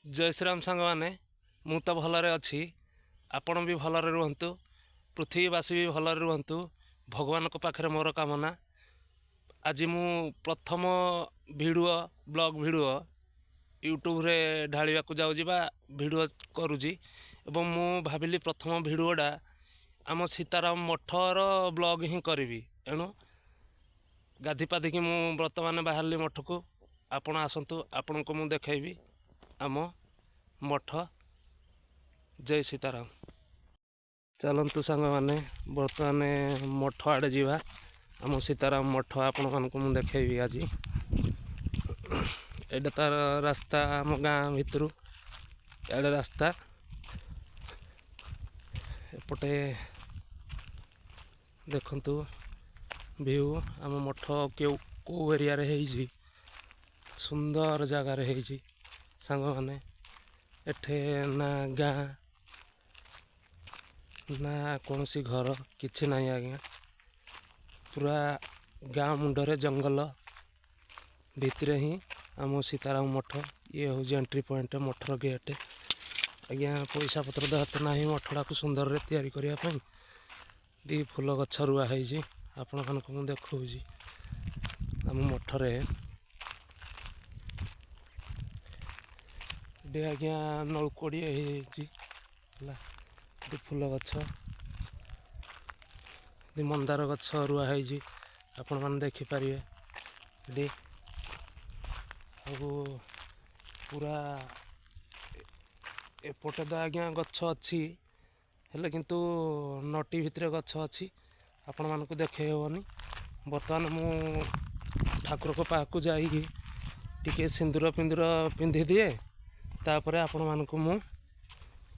जय श्रीराम सांग मैंने मु तो भलरे अच्छी आपण भी भलरे रुहतु पृथ्वीवासी भी भलरे रुहतु भगवान को पाखरे मोर कामना। आज मु प्रथम वीडियो ब्लॉग वीडियो यूट्यूब रे ढालिया को जाऊँ वीडियो करुँची एवं मु भाविली प्रथम वीडियोटा आम सीताराम मठर ब्लॉग ही करी एणु गाधीपाधिक मु बर्तमान बाहर मठ को आपण आसतु आपण को मु देखी आम मठ। जय सीताराम। चलतु सांग मैंने बर्तमान मठ आड़े जावा आम सीताराम मठ आपण मानक मु देखी आज एटा तार रास्ता आम गाँ भितर एडे रास्ता एपटे देखंतु व्यू आम मठ कौ एरिया रे है सुंदर जगार है सांग मैंने एठे ना गाँ ना कौन सी घर किछि नहीं आज्ञा पूरा गाँ मुंडरे जंगल भितर ही आम सीताराम मठ ये हूँ एंट्री पॉइंट मठर गेट आज्ञा पैसा पत्र देहत ना मठड़ा को सुंदर रे तैयारी करने दी फूल गछ रुआ है आपण मानक मु देखा आम मठरे आज्ञा नलकोड़िए है फूल गछ मंदार गछ रुआ है आपण मैंने देखिपारे पूरा एपटे तो आज्ञा गछ अच्छी हेले किंतु नटी भितर गछ अच्छी आपण मानक देखे हेनी। बर्तमान मु ठाकुर को पाक जाइए टिके सिंदूर पिंदूर पिंधि दिए तापर आपण मानक मु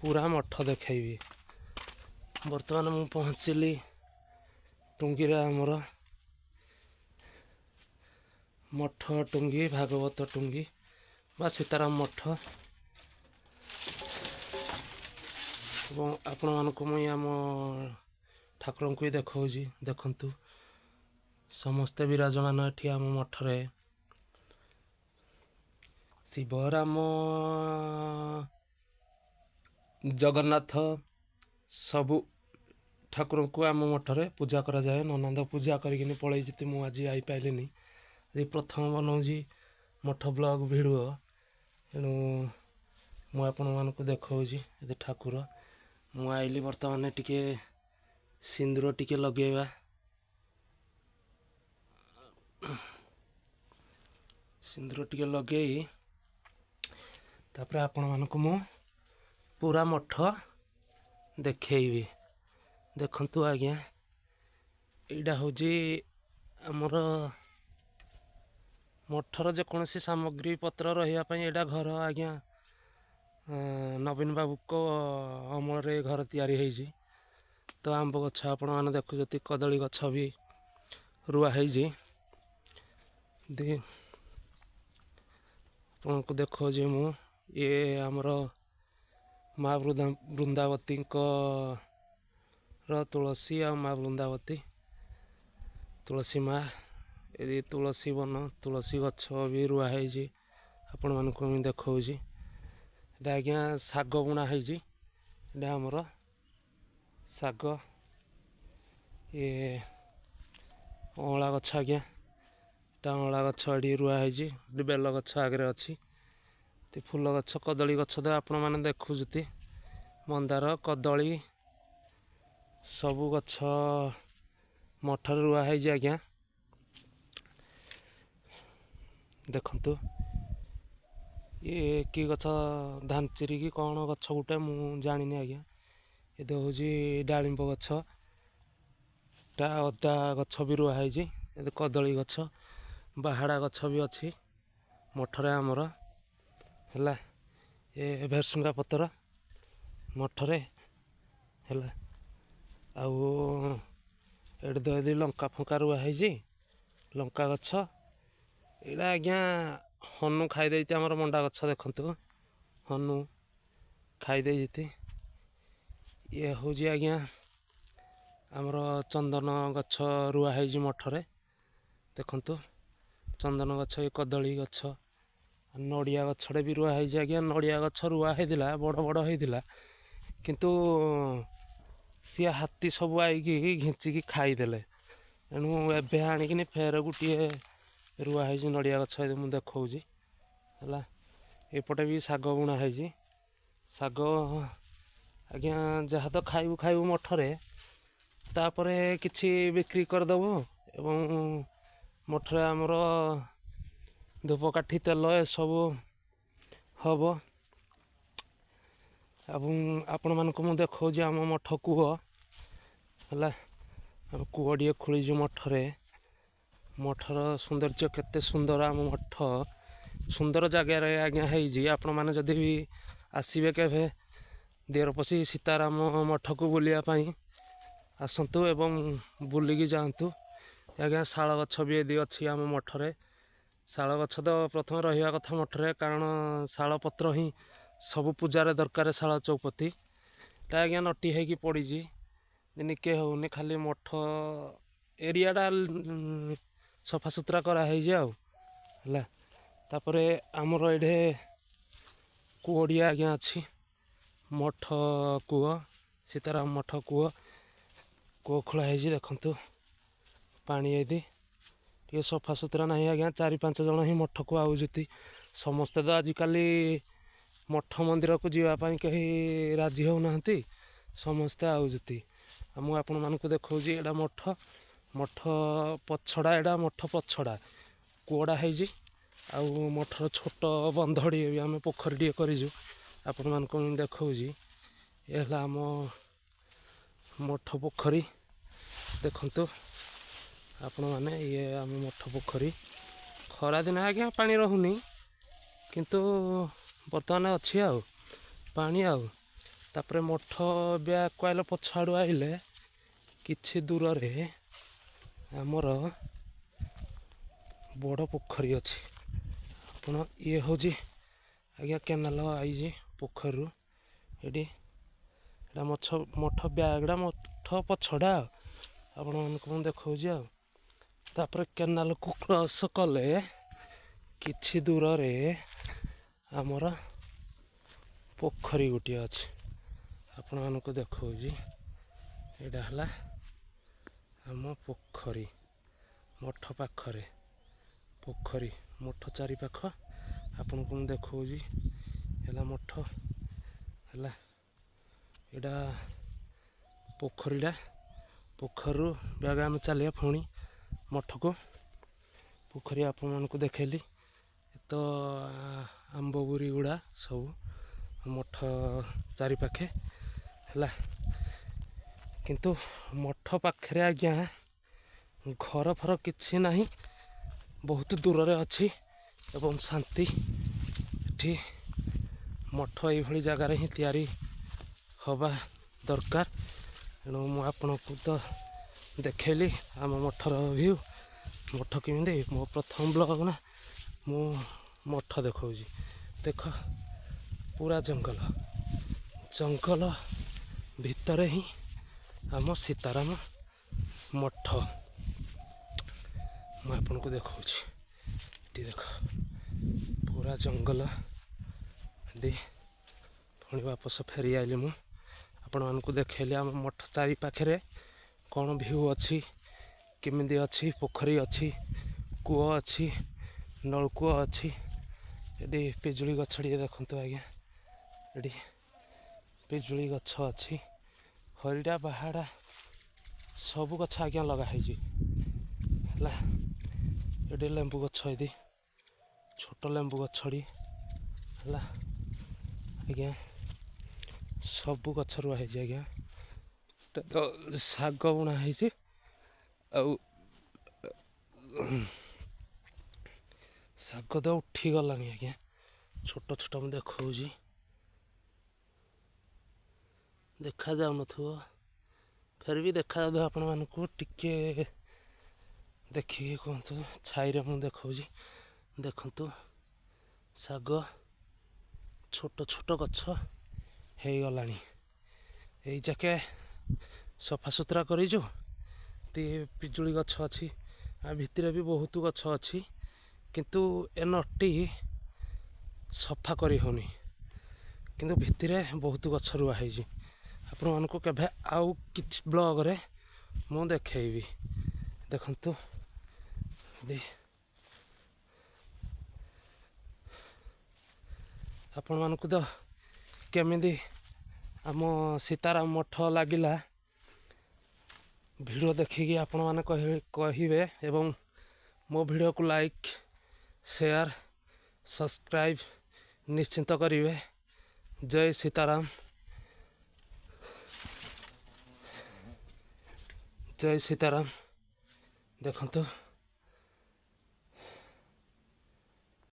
पूरा मठ देखी। बर्तमान मु पहुँचली टुंगी आमर मठ टुंगी भागवत टुंगी बा सीताराम मठ आपण मानक मुई आम ठाकुर को देखा देखंतु समस्ते विराजमान एठी आम मठरे शिवराम जगन्नाथ सबु ठाकुर को आम मठरे पूजा करा जाए। ननंद पूजा करके पलैती मु आज आई पाइलिनी ये प्रथम बनाऊँगी मठ ब्लॉग वीडियो एणु मुझे देखा ठाकुर मु आइली बर्तमान टिके सिंदूर टिके लगेवा सिंदूर टिके लगे तापर आपण मानक मु पूरा मठ देखी देखंतु आज्ञा एटा हूँ आमर मठर जेकोसी सामग्री पत्र रही एटा घर आज्ञा नवीन बाबू को अमल रे घर तैयारी है तो आंब गछ आपण मैंने देखुं कदली गछ भी रुआ है आपन को देखो मु ये आमर माँ वृंदावती तुलसी आ माँ वृंदावती तुलसी माँ ये तुलसी वन तुलसी गछ भी रुआ है आपण मानक मुझे देखा आज्ञा शाग बुणा है आमर शाग ये अँला गछ आज्ञा अँला गछ ये रुआ है बेल गछ आगे अच्छी फूल गछ कदली गछ तो आपण मैंने देखुती मंदार कदली सबु गछ मठर रुआ है आज्ञा देखंतु ये कि गछ धानचिरी कि कौन गछ गोटे मु जानी आज्ञा ये हूँ डालिंब गछ अदा गछ भी रुआ है कदली गछ बाहाड़ा गछ भी अच्छी मठरे आमर है ये भेरसुंगा पतर मठरे है आठ दे लंका फंका रुआ है लंका गछ यहाँ आज्ञा हनु खाईदे आमर मंडा गछ देखु हनु खाईदे ये हूँ आज्ञा आमर चंदन गछ रुआ है मठरे देखु चंदन गछ ये कदली गछ ନଡ଼ିଆ ଗଛଟେ ବି ରୁଆ ହେଇଛି ଆଜ୍ଞା। ନଡ଼ିଆ ଗଛ ରୁଆ ହେଇଥିଲା, ବଡ଼ ବଡ଼ ହେଇଥିଲା, କିନ୍ତୁ ସିଏ ହାତୀ ସବୁ ଆଇକି ଘିଞ୍ଚିକି ଖାଇଦେଲେ। ଏଣୁ ଏବେ ଆଣିକିନି ଫେର ଗୋଟିଏ ରୁଆ ହେଇଛି ନଡ଼ିଆ ଗଛ, ମୁଁ ଦେଖାଉଛି ହେଲା। ଏପଟେ ବି ଶାଗ ବୁଣା ହେଇଛି। ଶାଗ ଆଜ୍ଞା ଯାହା ତ ଖାଇବୁ ଖାଇବୁ ମଠରେ, ତାପରେ କିଛି ବିକ୍ରି କରିଦେବୁ ଏବଂ ମଠରେ ଆମର ଧୂପକାଠି ତେଲ ଏସବୁ ହେବ। ଏବଂ ଆପଣମାନଙ୍କୁ ମୁଁ ଦେଖାଉଛି ଆମ ମଠ କୂଅ ହେଲା। ଆମେ କୂଅଟିଏ ଖୋଳିଛୁ ମଠରେ। ମଠର ସୌନ୍ଦର୍ଯ୍ୟ କେତେ ସୁନ୍ଦର! ଆମ ମଠ ସୁନ୍ଦର ଜାଗାରେ ଆଜ୍ଞା ହେଇଛି। ଆପଣମାନେ ଯଦି ବି ଆସିବେ କେବେ ଦେହରପଶି ସୀତାରାମ ମଠକୁ ବୁଲିବା ପାଇଁ ଆସନ୍ତୁ ଏବଂ ବୁଲିକି ଯାଆନ୍ତୁ ଆଜ୍ଞା। ଶାଳ ଗଛ ବି ଏଦି ଅଛି ଆମ ମଠରେ। ଶାଳ ଗଛ ତ ପ୍ରଥମେ ରହିବା କଥା ମଠରେ, କାରଣ ଶାଳ ପତ୍ର ହିଁ ସବୁ ପୂଜାରେ ଦରକାର। ଶାଳ ଚଉପତିଟା ଆଜ୍ଞା ନଟି ହେଇକି ପଡ଼ିଛି, ଦିନିକେ ହେଉନି। ଖାଲି ମଠ ଏରିଆଟା ସଫାସୁତୁରା କରାହେଇଛି ଆଉ ହେଲା। ତାପରେ ଆମର ଏଇଠି କୂଅଡ଼ିଆ ଆଜ୍ଞା ଅଛି, ମଠ କୂଅ, ସୀତାରାମ ମଠ କୂଅ। କୂଅ ଖୋଳା ହେଇଛି ଦେଖନ୍ତୁ। ପାଣି ଏଇଠି ଟିକେ ସଫାସୁତୁରା ନାହିଁ ଆଜ୍ଞା। 4-5 ଜଣ ହିଁ ମଠକୁ ଆଉଛନ୍ତି। ସମସ୍ତେ ତ ଆଜିକାଲି ମଠ ମନ୍ଦିରକୁ ଯିବା ପାଇଁ କେହି ରାଜି ହେଉନାହାନ୍ତି, ସମସ୍ତେ ଆଉଛନ୍ତି। ଆଉ ମୁଁ ଆପଣମାନଙ୍କୁ ଦେଖାଉଛି ଏଇଟା ମଠ। ମଠ ପଛଡ଼ା, ଏଇଟା ମଠ ପଛଡ଼ା କୂଅଟା ହେଇଛି। ଆଉ ମଠର ଛୋଟ ବନ୍ଧଟିଏ ବି ଆମେ ପୋଖରୀଟିଏ କରିଛୁ, ଆପଣମାନଙ୍କୁ ମୁଁ ଦେଖାଉଛି। ଏ ହେଲା ଆମ ମଠ ପୋଖରୀ ଦେଖନ୍ତୁ ଆପଣମାନେ। ଇଏ ଆମ ମଠ ପୋଖରୀ। ଖରାଦିନ ଆଜ୍ଞା ପାଣି ରହୁନି, କିନ୍ତୁ ବର୍ତ୍ତମାନ ଅଛି ଆଉ ପାଣି ଆଉ। ତାପରେ ମଠ ବ୍ୟାକ୍ କଏଲ ପଛ ଆଡ଼ୁ ଆଇଲେ କିଛି ଦୂରରେ ଆମର ବଡ଼ ପୋଖରୀ ଅଛି। ଆପଣ ଇଏ ହେଉଛି ଆଜ୍ଞା କେନାଲ ଆଇଛି ପୋଖରୀରୁ। ଏଠି ଏଇଟା ମଠ ବ୍ୟାଗ୍ଟା ମଠ ପଛଟା ଆଉ ଆପଣମାନଙ୍କୁ ମୁଁ ଦେଖାଉଛି ଆଉ। ତାପରେ କେନାଲକୁ କ୍ରସ୍ କଲେ କିଛି ଦୂରରେ ଆମର ପୋଖରୀ ଗୋଟିଏ ଅଛି, ଆପଣମାନଙ୍କୁ ଦେଖାଉଛି। ଏଇଟା ହେଲା ଆମ ପୋଖରୀ, ମଠ ପାଖରେ ପୋଖରୀ। ମଠ ଚାରିପାଖ ଆପଣଙ୍କୁ ମୁଁ ଦେଖାଉଛି ହେଲା ମଠ ହେଲା। ଏଇଟା ପୋଖରୀଟା। ପୋଖରୀରୁ ବ୍ୟାଗ୍ ଆମେ ଚାଲିବା ପୁଣି ମଠକୁ। ପୋଖରୀ ଆପଣମାନଙ୍କୁ ଦେଖେଇଲି। ତ ଆମ୍ବଗୁରି ଗୁଡ଼ା ସବୁ ମଠ ଚାରିପାଖେ ହେଲା। କିନ୍ତୁ ମଠ ପାଖରେ ଆଜ୍ଞା ଘର ଫର କିଛି ନାହିଁ, ବହୁତ ଦୂରରେ ଅଛି ଏବଂ ଶାନ୍ତି। ଏଠି ମଠ ଏଇଭଳି ଜାଗାରେ ହିଁ ତିଆରି ହେବା ଦରକାର। ଏଣୁ ମୁଁ ଆପଣଙ୍କୁ ତ ଦେଖେଇଲି ଆମ ମଠର ଭିଉ। ମଠ କେମିତି, ମୋ ପ୍ରଥମ ବ୍ଲଗ୍ ନା, ମୁଁ ମଠ ଦେଖାଉଛି। ଦେଖ ପୁରା ଜଙ୍ଗଲ, ଜଙ୍ଗଲ ଭିତରେ ହିଁ ଆମ ସୀତାରାମ ମଠ। ମୁଁ ଆପଣଙ୍କୁ ଦେଖାଉଛି। ଏଠି ଦେଖ ପୁରା ଜଙ୍ଗଲ ଦେଇ ପୁଣି ବାପସ ଫେରି ଆଇଲି। ମୁଁ ଆପଣମାନଙ୍କୁ ଦେଖେଇଲି ଆମ ମଠ ଚାରି ପାଖରେ କ'ଣ ଭିଉ ଅଛି, କେମିତି ଅଛି। ପୋଖରୀ ଅଛି, କୂଅ ଅଛି, ନଳକୂଅ ଅଛି। ଏଠି ପିଜୁଳି ଗଛ ଟିକେ ଦେଖନ୍ତୁ ଆଜ୍ଞା। ଏଠି ପିଜୁଳି ଗଛ ଅଛି, ହରିଡ଼ା ବାହାଡ଼ା ସବୁ ଗଛ ଆଜ୍ଞା ଲଗା ହେଇଛି ହେଲା। ଏଠି ଲେମ୍ବୁ ଗଛ, ଏଠି ଛୋଟ ଲେମ୍ବୁ ଗଛଟି ହେଲା ଆଜ୍ଞା। ସବୁ ଗଛ ରୁଆ ହେଇଛି ଆଜ୍ଞା। ତ ଶାଗ ବୁଣା ହେଇଛି। ଆଉ ଶାଗ ତ ଉଠିଗଲାଣି ଆଜ୍ଞା, ଛୋଟ ଛୋଟ ମୁଁ ଦେଖାଉଛି। ଦେଖାଯାଉନଥିବ, ଫେର ବି ଦେଖାଯାଉଥିବ ଆପଣମାନଙ୍କୁ। ଟିକେ ଦେଖିକି କୁହନ୍ତୁ। ଛାଇରେ ମୁଁ ଦେଖାଉଛି ଦେଖନ୍ତୁ। ଶାଗ ଛୋଟ ଛୋଟ ଗଛ ହେଇଗଲାଣି। ଏଇ ଯାକେ ସଫାସୁତୁରା କରିଛୁ। ପିଜୁଳି ଗଛ ଅଛି, ଆ ଭିତରେ ବି ବହୁତ ଗଛ ଅଛି। କିନ୍ତୁ ଏ ନଟି ସଫା କରି ହେଉନି, କିନ୍ତୁ ଭିତରେ ବହୁତ ଗଛ ରୁଆ ହେଇଛି। ଆପଣମାନଙ୍କୁ କେବେ ଆଉ କିଛି ବ୍ଲଗ୍ରେ ମୁଁ ଦେଖେଇବି। ଦେଖନ୍ତୁ ଆପଣମାନଙ୍କୁ ତ କେମିତି ଆମ ସୀତାରାମ ମଠ ଲାଗିଲା ଭିଡ଼ିଓ ଦେଖିକି ଆପଣମାନେ କହିବେ ଏବଂ ମୋ ଭିଡ଼ିଓକୁ ଲାଇକ୍, ସେୟାର, ସବସ୍କ୍ରାଇବ୍ ନିଶ୍ଚିନ୍ତ କରିବେ। ଜୟ ସୀତାରାମ, ଜୟ ସୀତାରାମ। ଦେଖନ୍ତୁ